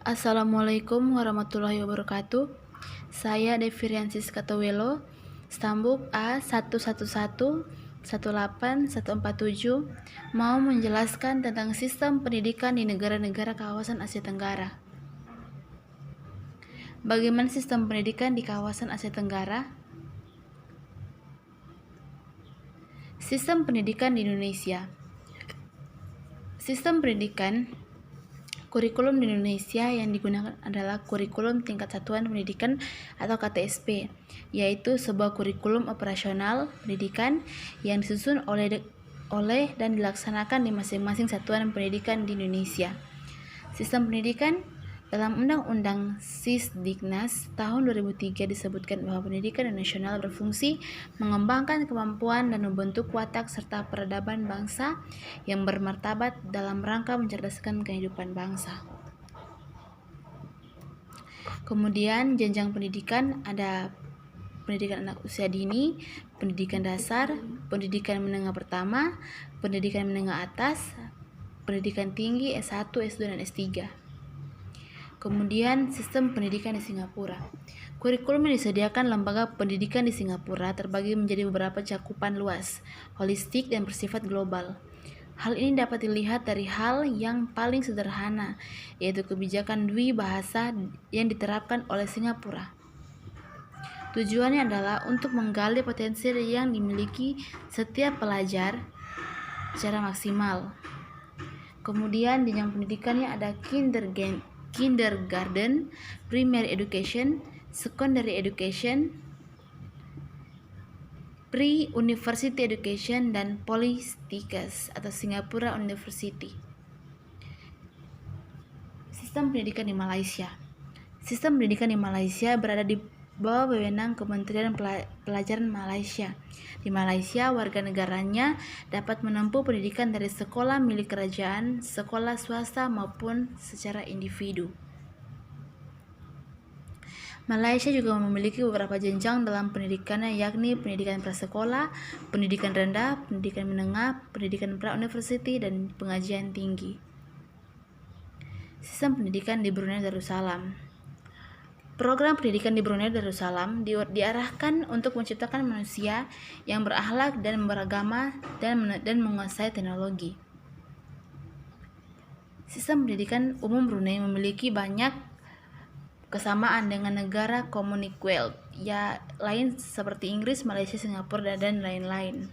Assalamualaikum warahmatullahi wabarakatuh. Saya Deviriansis Katowelo, Stambuk A11118147, mau menjelaskan tentang sistem pendidikan di negara-negara kawasan Asia Tenggara. Bagaimana sistem pendidikan di kawasan Asia Tenggara? Sistem pendidikan di Indonesia. Sistem pendidikan kurikulum di Indonesia yang digunakan adalah kurikulum tingkat satuan pendidikan atau KTSP, yaitu sebuah kurikulum operasional pendidikan yang disusun oleh dan dilaksanakan di masing-masing satuan pendidikan di Indonesia. Sistem pendidikan dalam Undang-Undang Sisdiknas tahun 2003 disebutkan bahwa pendidikan nasional berfungsi mengembangkan kemampuan dan membentuk watak serta peradaban bangsa yang bermartabat dalam rangka mencerdaskan kehidupan bangsa. Kemudian jenjang pendidikan ada pendidikan anak usia dini, pendidikan dasar, pendidikan menengah pertama, pendidikan menengah atas, pendidikan tinggi S1, S2, dan S3. Kemudian sistem pendidikan di Singapura. Kurikulum yang disediakan lembaga pendidikan di Singapura terbagi menjadi beberapa cakupan luas, holistik, dan bersifat global. Hal ini dapat dilihat dari hal yang paling sederhana, yaitu kebijakan dwi bahasa yang diterapkan oleh Singapura. Tujuannya adalah untuk menggali potensi yang dimiliki setiap pelajar secara maksimal. Kemudian jenjang pendidikannya ada kindergarten, primary education, secondary education, pre-university education, dan Politeknik atau Singapura University. Sistem pendidikan di Malaysia. Sistem pendidikan di Malaysia berada di bawah wewenang Kementerian Pelajaran Malaysia. Di Malaysia, warga negaranya dapat menempuh pendidikan dari sekolah milik kerajaan, sekolah swasta, maupun secara individu. Malaysia juga memiliki beberapa jenjang dalam pendidikannya, yakni pendidikan prasekolah, pendidikan rendah, pendidikan menengah, pendidikan pra-university, dan pengajian tinggi. Sistem pendidikan di Brunei Darussalam. Program pendidikan di Brunei Darussalam diarahkan untuk menciptakan manusia yang berakhlak dan beragama dan menguasai teknologi. Sistem pendidikan umum Brunei memiliki banyak kesamaan dengan negara Commonwealth lain seperti Inggris, Malaysia, Singapura, dan lain-lain.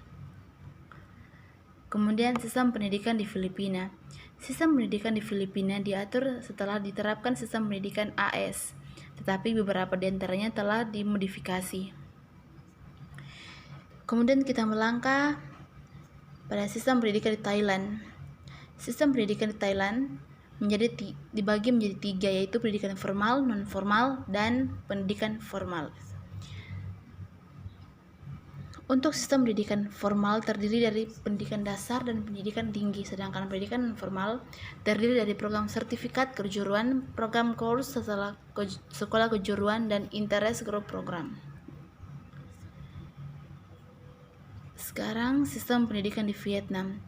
Kemudian sistem pendidikan di Filipina. Sistem pendidikan di Filipina diatur setelah diterapkan sistem pendidikan AS, tetapi beberapa di antaranya telah dimodifikasi. Kemudian kita melangkah pada sistem pendidikan di Thailand. Sistem pendidikan di Thailand dibagi menjadi tiga, yaitu pendidikan formal, non-formal, dan pendidikan formal. Untuk sistem pendidikan formal terdiri dari pendidikan dasar dan pendidikan tinggi, sedangkan pendidikan non-formal terdiri dari program sertifikat kejuruan, program course setelah sekolah kejuruan, dan interest group program. Sekarang sistem pendidikan di Vietnam.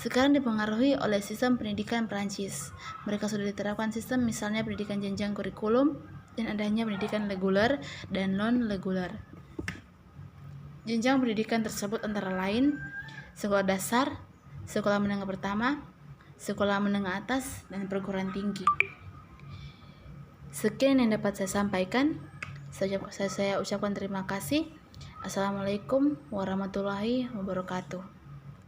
Sekarang dipengaruhi oleh sistem pendidikan Perancis. Mereka sudah diterapkan sistem misalnya pendidikan jenjang kurikulum dan adanya pendidikan reguler dan non-reguler. Jenjang pendidikan tersebut antara lain sekolah dasar, sekolah menengah pertama, sekolah menengah atas, dan perguruan tinggi. Sekian yang dapat saya sampaikan. Saya ucapkan terima kasih. Assalamualaikum warahmatullahi wabarakatuh.